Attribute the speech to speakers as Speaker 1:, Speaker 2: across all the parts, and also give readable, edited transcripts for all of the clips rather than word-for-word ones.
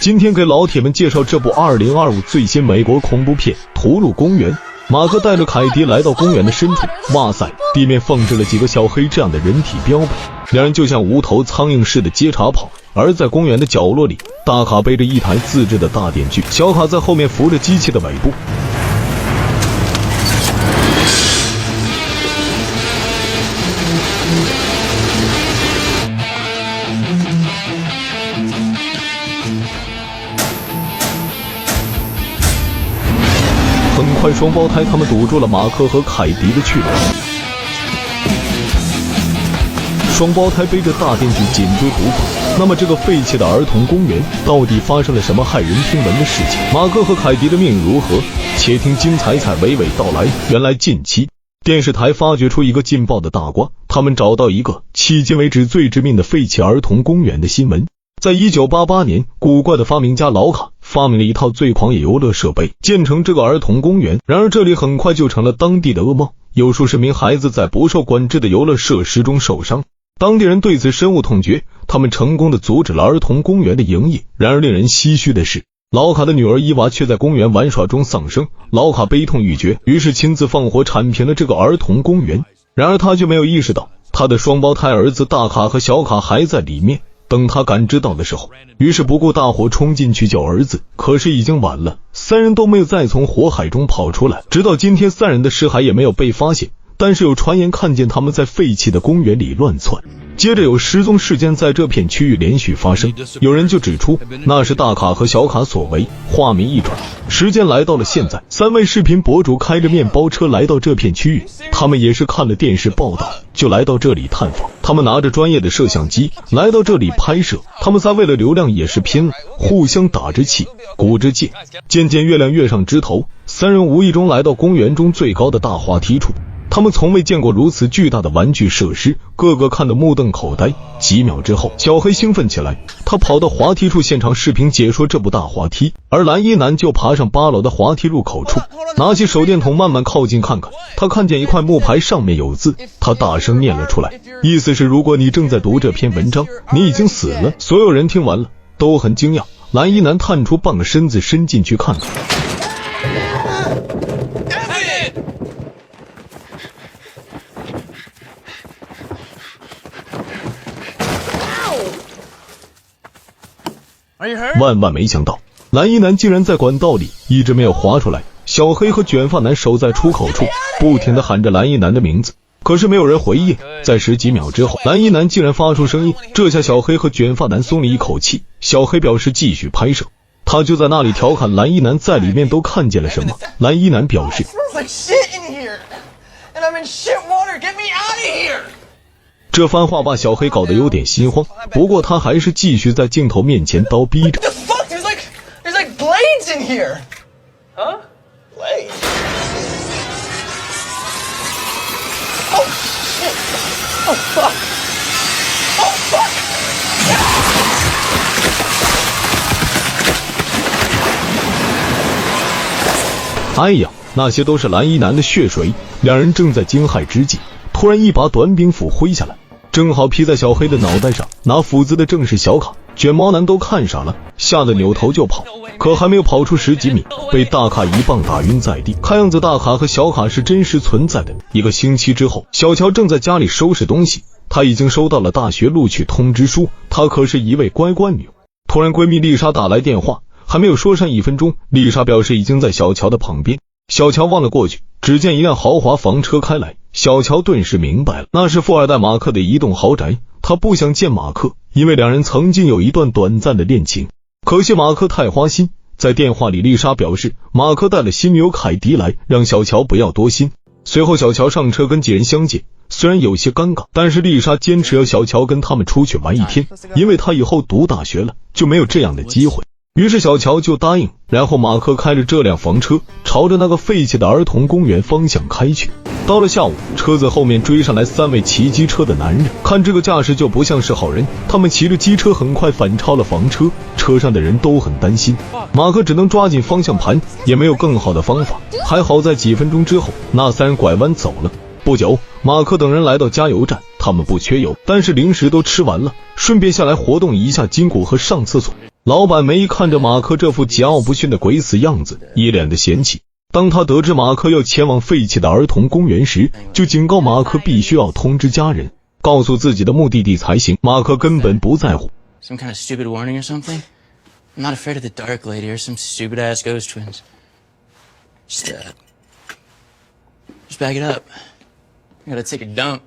Speaker 1: 今天给老铁们介绍这部2025最新美国恐怖片《屠戮公园》。马克带着凯迪来到公园的深处，哇塞，地面放置了几个小黑这样的人体标本，两人就像无头苍蝇似的接茬跑。而在公园的角落里，大卡背着一台自制的大电锯，小卡在后面扶着机器的尾部。很快，双胞胎他们堵住了马克和凯迪的去路。双胞胎背着大电锯紧追不放。那么，这个废弃的儿童公园到底发生了什么骇人听闻的事情？马克和凯迪的命运如何？且听金彩彩娓娓道来。原来，近期电视台发掘出一个劲爆的大瓜，他们找到一个迄今为止最致命的废弃儿童公园的新闻。在1988年，古怪的发明家老卡发明了一套最狂野游乐设备，建成这个儿童公园。然而这里很快就成了当地的噩梦，有数十名孩子在不受管制的游乐设施中受伤。当地人对此深恶痛绝，他们成功的阻止了儿童公园的营业。然而令人唏嘘的是，老卡的女儿伊娃却在公园玩耍中丧生。老卡悲痛欲绝，于是亲自放火铲平了这个儿童公园。然而他却没有意识到，他的双胞胎儿子大卡和小卡还在里面。等他感知到的时候，于是不顾大火冲进去救儿子，可是已经晚了，三人都没有再从火海中跑出来。直到今天，三人的尸骸也没有被发现，但是有传言看见他们在废弃的公园里乱窜。接着有失踪事件在这片区域连续发生，有人就指出那是大卡和小卡所为。画面一转，时间来到了现在，三位视频博主开着面包车来到这片区域，他们也是看了电视报道就来到这里探访。他们拿着专业的摄像机来到这里拍摄，他们仨为了流量也是拼了，互相打着气鼓着劲。渐渐月亮跃上枝头，三人无意中来到公园中最高的大滑梯处。他们从未见过如此巨大的玩具设施，个个看得目瞪口呆。几秒之后，小黑兴奋起来，他跑到滑梯处现场视频解说这部大滑梯，而蓝衣男就爬上8楼的滑梯入口处，拿起手电筒慢慢靠近看看。他看见一块木牌上面有字，他大声念了出来，意思是如果你正在读这篇文章，你已经死了。所有人听完了都很惊讶，蓝衣男探出半个身子伸进去看看。万万没想到，蓝衣男竟然在管道里一直没有滑出来。小黑和卷发男守在出口处，不停地喊着蓝衣男的名字，可是没有人回应。在10几秒之后，蓝衣男竟然发出声音，这下小黑和卷发男松了一口气。小黑表示继续拍摄，他就在那里调侃蓝衣男在里面都看见了什么。蓝衣男表示这番话把小黑搞得有点心慌，不过他还是继续在镜头面前叨逼着。哎呀，那些都是蓝衣男的血水。两人正在惊骇之际，突然一把短柄斧挥下来，正好劈在小黑的脑袋上。拿斧子的正是小卡，卷毛男都看傻了，吓得扭头就跑，可还没有跑出10几米，被大卡一棒打晕在地。看样子大卡和小卡是真实存在的。1个星期之后，小乔正在家里收拾东西，她已经收到了大学录取通知书，她可是一位乖乖女。突然闺蜜丽莎打来电话，还没有说上1分钟，丽莎表示已经在小乔的旁边。小乔望了过去，只见一辆豪华房车开来，小乔顿时明白了，那是富二代马克的移动豪宅。他不想见马克，因为两人曾经有一段短暂的恋情，可惜马克太花心。在电话里，丽莎表示马克带了新女友凯迪来，让小乔不要多心。随后小乔上车跟几人相见，虽然有些尴尬，但是丽莎坚持要小乔跟他们出去玩一天，因为他以后读大学了就没有这样的机会。于是小乔就答应，然后马克开着这辆房车朝着那个废弃的儿童公园方向开去。到了下午，车子后面追上来3位骑机车的男人，看这个架势就不像是好人。他们骑着机车很快反超了房车，车上的人都很担心，马克只能抓紧方向盘，也没有更好的方法。还好在几分钟之后，那3人拐弯走了。不久，马克等人来到加油站，他们不缺油，但是零食都吃完了，顺便下来活动一下筋骨和上厕所。老板梅看着马克这副桀骜不驯的鬼死样子，一脸的嫌弃。当他得知马克要前往废弃的儿童公园时，就警告马克必须要通知家人，告诉自己的目的地才行。马克根本不在乎。
Speaker 2: Some kind of stupid warning or something? I'm not afraid of the Dark Lady or some stupid ass ghost twins. Just bag it up. I gotta take a dump.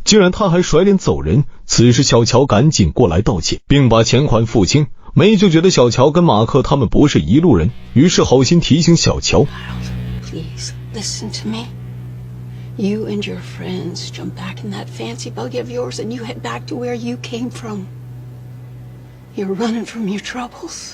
Speaker 1: 既然他还甩脸走人，此时小乔赶紧过来道歉，并把钱款付清。梅就觉得小乔跟马克他们不是一路人，于是好心提醒小乔
Speaker 3: Please listen to me. You and your friends jump back in that fancy buggy of yours and you head back to where you came from. You're running from your troubles,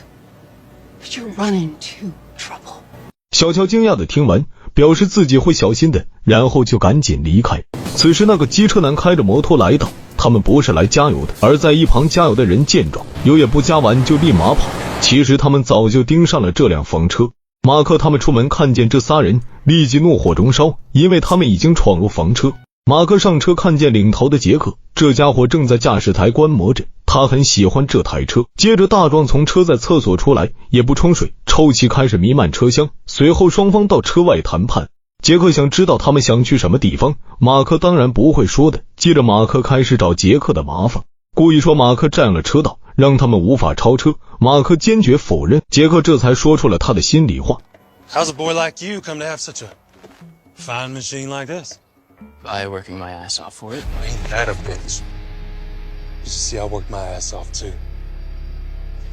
Speaker 3: but you're running to trouble.
Speaker 1: 小乔惊讶的听完，表示自己会小心的，然后就赶紧离开。此时那个机车男开着摩托来到，他们不是来加油的，而在一旁加油的人见状，油也不加完就立马跑。其实他们早就盯上了这辆房车。马克他们出门看见这仨人，立即怒火中烧，因为他们已经闯入房车。马克上车看见领头的杰克，这家伙正在驾驶台观摩着，他很喜欢这台车。接着大壮从车载厕所出来，也不冲水，臭气开始弥漫车厢。随后双方到车外谈判。杰克想知道他们想去什么地方，马克当然不会说的。接着马克开始找杰克的麻烦，故意说马克占了车道，让他们无法超车。马克坚决否认，杰克这才说出了他的心里话。
Speaker 4: How's a boy like you come to have such a fine machine like this?
Speaker 2: By working my ass off for it.
Speaker 4: Ain't that a bitch? You should see I worked my ass off too.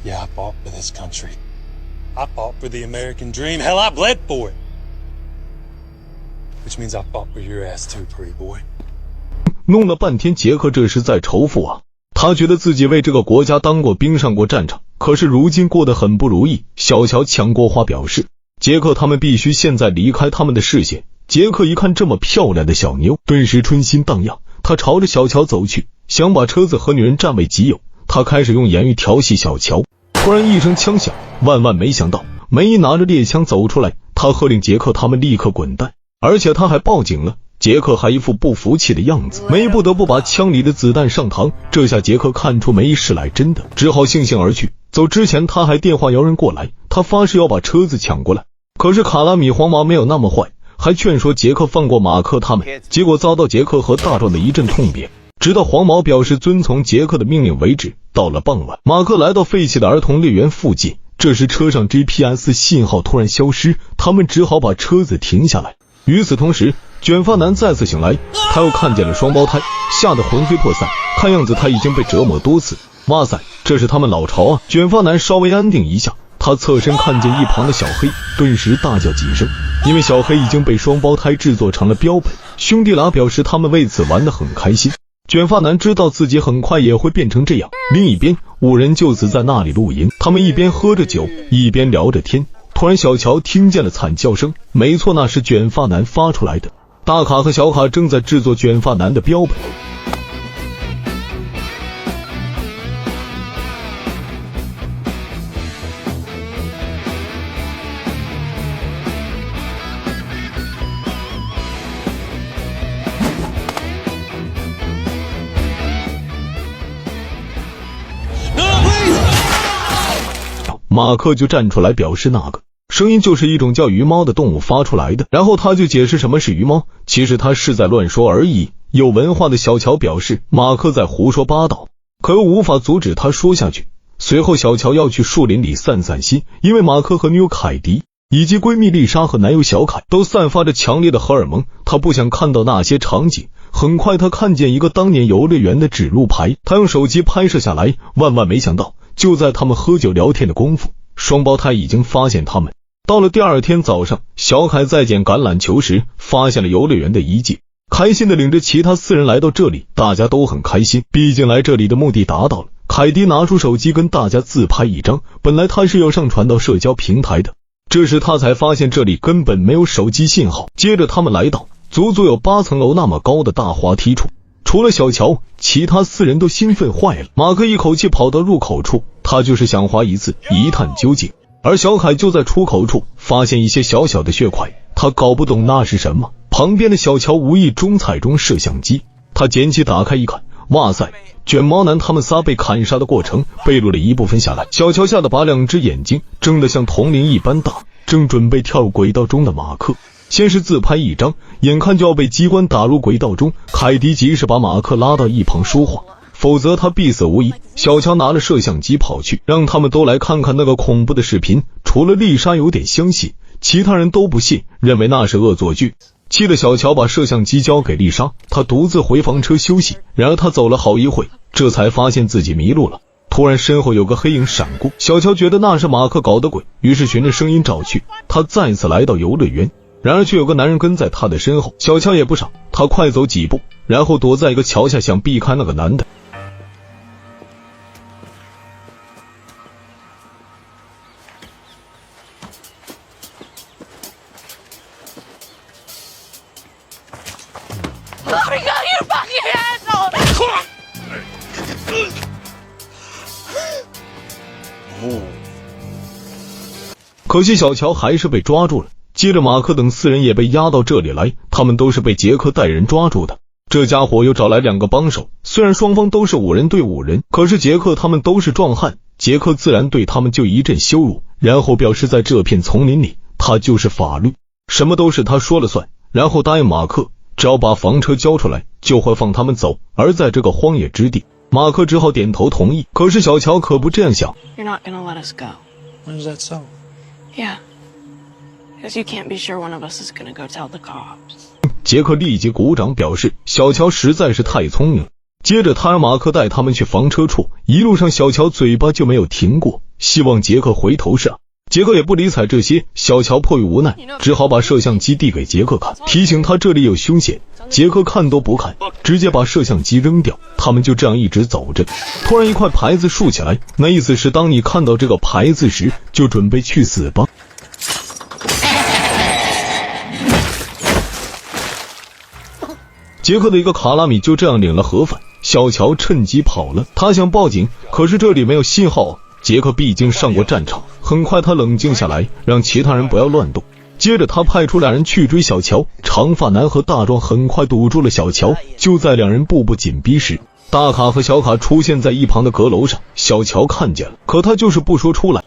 Speaker 4: Yeah, I fought for this country. I fought for the American dream. Hell, I bled for it. Which means I fought for your ass too, pretty boy.
Speaker 1: 弄了半天，杰克这是在仇富啊！他觉得自己为这个国家当过兵，上过战场，可是如今过得很不如意。小乔抢过话表示，杰克他们必须现在离开他们的视线。杰克一看这么漂亮的小妞，顿时春心荡漾，他朝着小乔走去，想把车子和女人占为己有。他开始用言语调戏小乔。突然一声枪响，万万没想到，梅拿着猎枪走出来，他喝令杰克他们立刻滚蛋，而且他还报警了。杰克还一副不服气的样子，梅不得不把枪里的子弹上膛。这下杰克看出梅是来真的，只好悻悻而去。走之前他还电话摇人过来，他发誓要把车子抢过来。可是卡拉米黄毛没有那么坏，还劝说杰克放过马克他们，结果遭到杰克和大壮的一阵痛扁，直到黄毛表示遵从杰克的命令为止。到了傍晚，马克来到废弃的儿童乐园附近，这时车上 GPS 信号突然消失，他们只好把车子停下来。与此同时，卷发男再次醒来，他又看见了双胞胎，吓得魂飞魄散，看样子他已经被折磨多次。哇塞，这是他们老巢啊！卷发男稍微安定一下，他侧身看见一旁的小黑，顿时大叫几声，因为小黑已经被双胞胎制作成了标本。兄弟俩表示他们为此玩得很开心。卷发男知道自己很快也会变成这样。另一边，五人就此在那里露营，他们一边喝着酒，一边聊着天。突然小乔听见了惨叫声，没错，那是卷发男发出来的。大卡和小卡正在制作卷发男的标本。马克就站出来表示那个声音就是一种叫鱼猫的动物发出来的，然后他就解释什么是鱼猫，其实他是在乱说而已。有文化的小乔表示马克在胡说八道，可又无法阻止他说下去。随后小乔要去树林里散散心，因为马克和女友凯迪以及闺蜜丽莎和男友小凯都散发着强烈的荷尔蒙，他不想看到那些场景。很快他看见一个当年游乐园的指路牌，他用手机拍摄下来，万万没想到就在他们喝酒聊天的功夫，双胞胎已经发现他们。到了第二天早上，小凯在捡橄榄球时发现了游乐园的遗迹，开心的领着其他4人来到这里，大家都很开心，毕竟来这里的目的达到了。凯迪拿出手机跟大家自拍一张，本来他是要上传到社交平台的，这时他才发现这里根本没有手机信号。接着他们来到足足有8层楼那么高的大滑梯处，除了小乔，其他4人都兴奋坏了。马克一口气跑到入口处，他就是想滑一次一探究竟。而小凯就在出口处发现一些小小的血块，他搞不懂那是什么。旁边的小乔无意中踩中摄像机，他捡起打开一看，哇塞！卷毛男他们仨被砍杀的过程被录了一部分下来。小乔吓得把两只眼睛睁得像铜铃一般大，正准备跳入轨道中的马克，先是自拍一张，眼看就要被机关打入轨道中，凯迪及时把马克拉到一旁说话，否则他必死无疑。小乔拿了摄像机跑去，让他们都来看看那个恐怖的视频。除了丽莎有点相信，其他人都不信，认为那是恶作剧。气得小乔把摄像机交给丽莎，他独自回房车休息。然而他走了好一会，这才发现自己迷路了。突然身后有个黑影闪过，小乔觉得那是马克搞的鬼，于是循着声音找去。他再次来到游乐园，然而却有个男人跟在他的身后。小乔也不傻，他快走几步，然后躲在一个桥下，想避开那个男的。可惜小乔还是被抓住了，接着马克等4人也被押到这里来，他们都是被杰克带人抓住的。这家伙又找来2个帮手，虽然双方都是5人对5人，可是杰克他们都是壮汉，杰克自然对他们就一阵羞辱，然后表示在这片丛林里他就是法律，什么都是他说了算，然后答应马克只要把房车交出来就会放他们走。而在这个荒野之地，马克只好点头同意，可是小乔可不这样想。
Speaker 5: You're not gonna let us go.
Speaker 4: Why is that so?
Speaker 5: Yeah. Because you can't be sure one of us is gonna go tell the cops.
Speaker 1: 杰克立即鼓掌表示小乔实在是太聪明了。接着他让马克带他们去房车处，一路上小乔嘴巴就没有停过，希望杰克回头是岸。杰克也不理睬这些，小乔迫于无奈，只好把摄像机递给杰克看，提醒他这里有凶险。杰克看都不看，直接把摄像机扔掉。他们就这样一直走着，突然一块牌子竖起来，那意思是当你看到这个牌子时，就准备去死吧。杰克的一个卡拉米就这样领了盒饭，小乔趁机跑了。他想报警，可是这里没有信号啊。杰克毕竟上过战场，很快他冷静下来，让其他人不要乱动。接着他派出2人去追小乔，长发男和大壮很快堵住了小乔。就在2人步步紧逼时，大卡和小卡出现在一旁的阁楼上，小乔看见了，可他就是不说出来。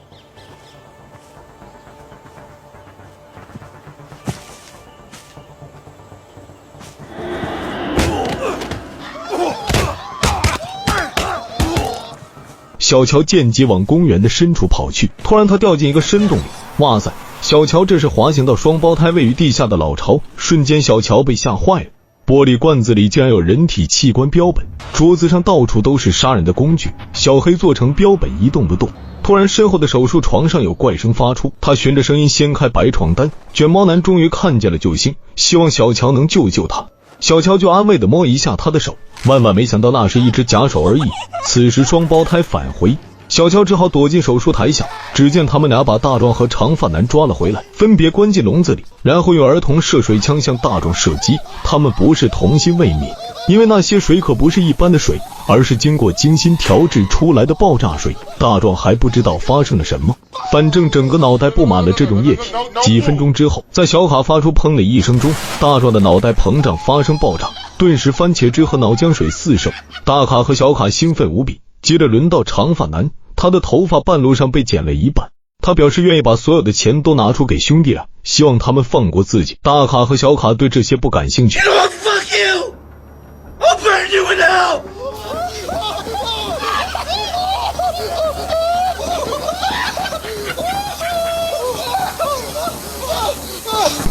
Speaker 1: 小乔见机往公园的深处跑去，突然他掉进一个深洞里。哇塞！小乔这是滑行到双胞胎位于地下的老巢，瞬间小乔被吓坏了。玻璃罐子里竟然有人体器官标本，桌子上到处都是杀人的工具，小黑做成标本一动不动。突然身后的手术床上有怪声发出，他循着声音掀开白床单，卷毛男终于看见了救星，希望小乔能救他。小乔就安慰地摸一下他的手，万万没想到那是一只假手而已。此时双胞胎返回，小乔只好躲进手术台下，只见他们俩把大壮和长发男抓了回来，分别关进笼子里，然后用儿童射水枪向大壮射击。他们不是童心未泯，因为那些水可不是一般的水，而是经过精心调制出来的爆炸水。大壮还不知道发生了什么，反正整个脑袋布满了这种液体。几分钟之后，在小卡发出砰的一声中，大壮的脑袋膨胀发生爆炸，顿时番茄汁和脑浆水四射。大卡和小卡兴奋无比。接着轮到长发男，他的头发半路上被剪了一半，他表示愿意把所有的钱都拿出给兄弟俩，希望他们放过自己。大卡和小卡对这些不感兴趣。
Speaker 6: Fuck you! I'll burn you in hell!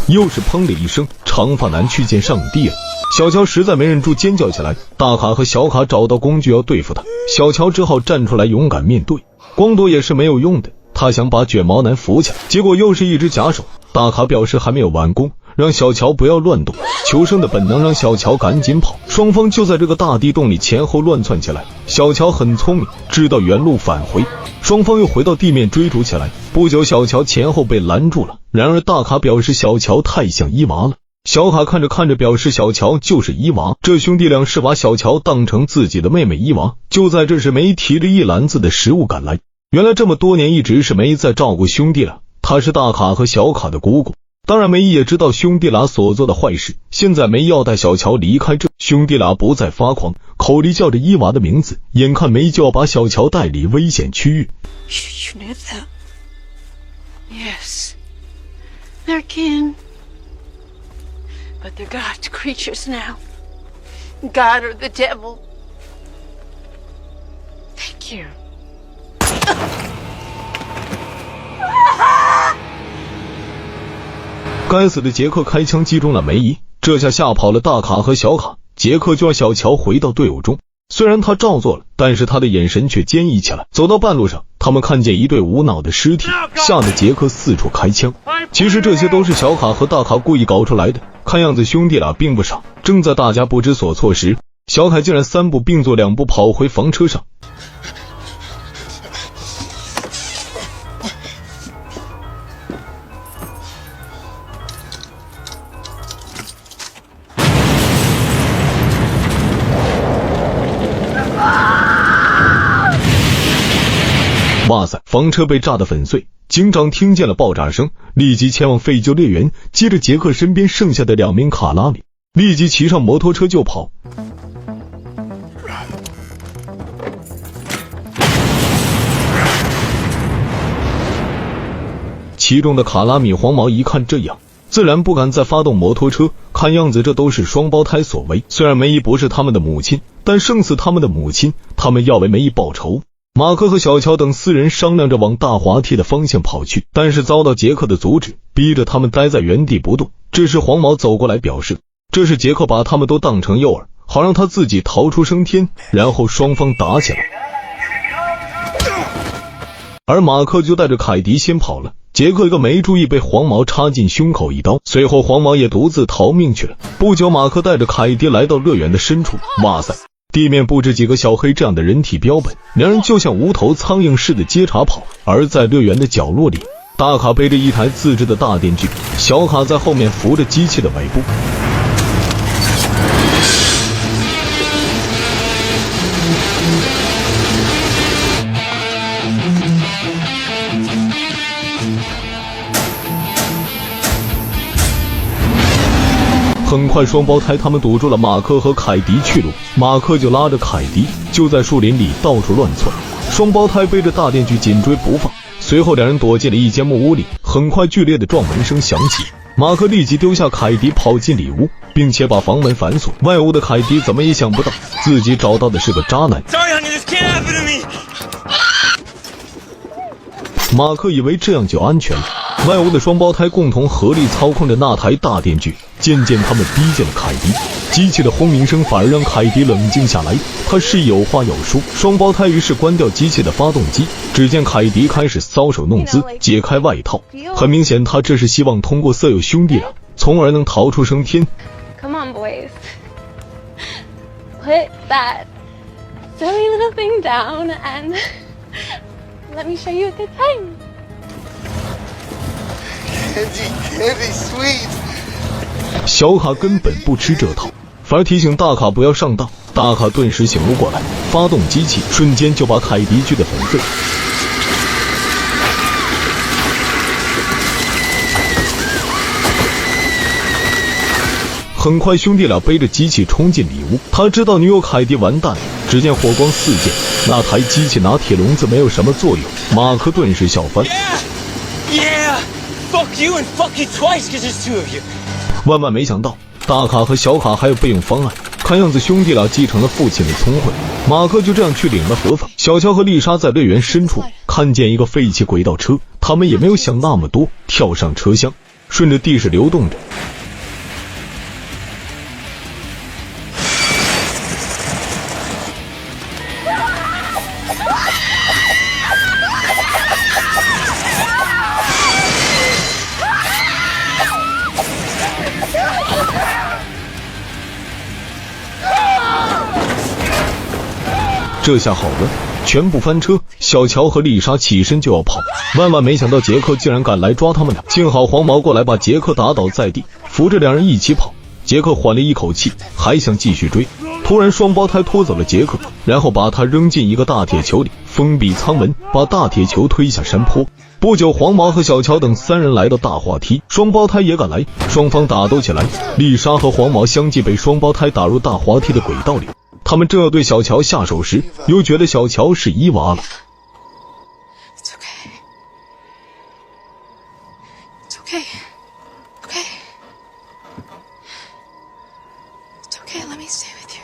Speaker 1: 又是砰的一声，长发男去见上帝了。小乔实在没忍住尖叫起来，大卡和小卡找到工具要对付他，小乔只好站出来勇敢面对。光躲也是没有用的，他想把卷毛男扶起来，结果又是一只假手。大卡表示还没有完工，让小乔不要乱动，求生的本能让小乔赶紧跑。双方就在这个大地洞里前后乱窜起来。小乔很聪明，知道原路返回，双方又回到地面追逐起来。不久小乔前后被拦住了，然而大卡表示小乔太像伊娃了，小卡看着看着表示小乔就是伊娃。这兄弟俩是把小乔当成自己的妹妹伊娃。就在这时，梅提着一篮子的食物赶来，原来这么多年一直是梅在照顾兄弟俩，她是大卡和小卡的姑姑。当然梅姨也知道兄弟俩所做的坏事，现在梅姨要带小乔离开这，兄弟俩不再发狂，口里叫着伊娃的名字，眼看梅姨就要把小乔带离危险区域。
Speaker 3: You knew that? Yes. They're kin. But they're God's creatures now. God or the devil. Thank you.
Speaker 1: 该死的杰克开枪击中了梅姨，这下吓跑了大卡和小卡，杰克就让小乔回到队伍中。虽然他照做了，但是他的眼神却坚毅起来。走到半路上，他们看见一对无脑的尸体，吓得杰克四处开枪。其实这些都是小卡和大卡故意搞出来的，看样子兄弟俩并不傻。正在大家不知所措时，小凯竟然3步并作2步跑回房车上。哇塞，房车被炸得粉碎，警长听见了爆炸声，立即前往废旧猎园，接着杰克身边剩下的2名卡拉米立即骑上摩托车就跑。其中的卡拉米黄毛一看这样，自然不敢再发动摩托车，看样子这都是双胞胎所为。虽然梅姨不是他们的母亲，但胜似他们的母亲，他们要为梅姨报仇。马克和小乔等4人商量着往大滑梯的方向跑去，但是遭到杰克的阻止，逼着他们待在原地不动。这时黄毛走过来表示，这是杰克把他们都当成诱饵，好让他自己逃出升天，然后双方打起来。而马克就带着凯迪先跑了，杰克一个没注意被黄毛插进胸口一刀，随后黄毛也独自逃命去了。不久马克带着凯迪来到乐园的深处，哇塞，地面布置几个小黑这样的人体标本，两人就像无头苍蝇似的接茬跑。而在乐园的角落里，大卡背着一台自制的大电锯，小卡在后面扶着机器的尾部。很快双胞胎他们堵住了马克和凯迪去路，马克就拉着凯迪就在树林里到处乱窜，双胞胎背着大电锯紧追不放。随后两人躲进了一间木屋里，很快剧烈的撞门声响起，马克立即丢下凯迪跑进里屋，并且把房门反锁。外屋的凯迪怎么也想不到自己找到的是个渣男。
Speaker 6: Sorry, honey, this can't happen to me.
Speaker 1: 马克以为这样就安全了，外屋的双胞胎共同合力操控着那台大电锯，渐渐他们逼近了凯迪。机器的轰鸣声反而让凯迪冷静下来，他示意有话要说。双胞胎于是关掉机器的发动机，只见凯迪开始搔首弄姿，解开外套。很明显，他这是希望通过色诱兄弟俩，从而能逃出升天。
Speaker 5: Come on, boys. Put that silly little thing down and let me show you a good time.
Speaker 6: Candy, sweet.
Speaker 1: 小卡根本不吃这套，反而提醒大卡不要上当。大卡顿时醒悟过来，发动机器，瞬间就把凯迪锯得粉碎。很快兄弟俩背着机器冲进里屋，他知道女友凯迪完蛋了。只见火光四溅，那台机器拿铁笼子没有什么作用，马克顿时笑翻。
Speaker 6: Yeah, fuck you and fuck you twice, 'cause there's 2 of you.
Speaker 1: 万万没想到，大卡和小卡还有备用方案。看样子兄弟俩继承了父亲的聪慧，马克就这样去领了合法。小乔和丽莎在乐园深处看见一个废弃轨道车，他们也没有想那么多，跳上车厢，顺着地势流动着。这下好了，全部翻车。小乔和丽莎起身就要跑，万万没想到杰克竟然赶来抓他们俩。幸好黄毛过来把杰克打倒在地，扶着两人一起跑。杰克缓了一口气，还想继续追。突然双胞胎拖走了杰克，然后把他扔进一个大铁球里，封闭舱门，把大铁球推下山坡。不久，黄毛和小乔等3人来到大滑梯，双胞胎也赶来，双方打斗起来。丽莎和黄毛相继被双胞胎打入大滑梯的轨道里。他们正要对小乔下手时，又觉得小乔是伊娃了。
Speaker 3: It's okay. It's okay. Okay. It's okay. Let me stay with you.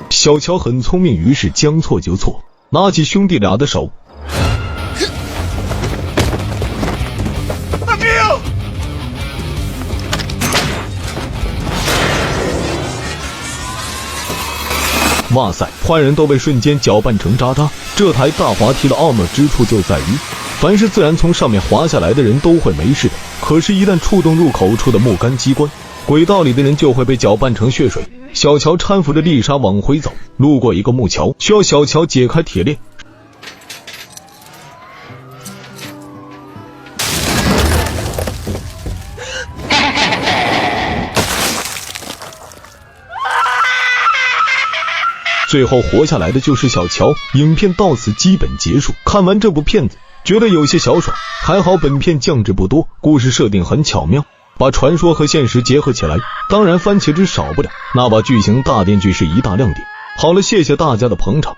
Speaker 1: 小乔很聪明，于是将错就错，拿起兄弟俩的手。哇塞，坏人都被瞬间搅拌成渣渣。这台大滑梯的奥妙之处就在于，凡是自然从上面滑下来的人都会没事的，可是一旦触动入口处的木杆机关，轨道里的人就会被搅拌成血水。小乔搀扶着丽莎往回走，路过一个木桥，需要小乔解开铁链。最后活下来的就是小乔。影片到此基本结束。看完这部片子，觉得有些小爽，还好本片降智不多，故事设定很巧妙，把传说和现实结合起来。当然番茄汁少不了，那把巨型大电锯是一大亮点。好了，谢谢大家的捧场。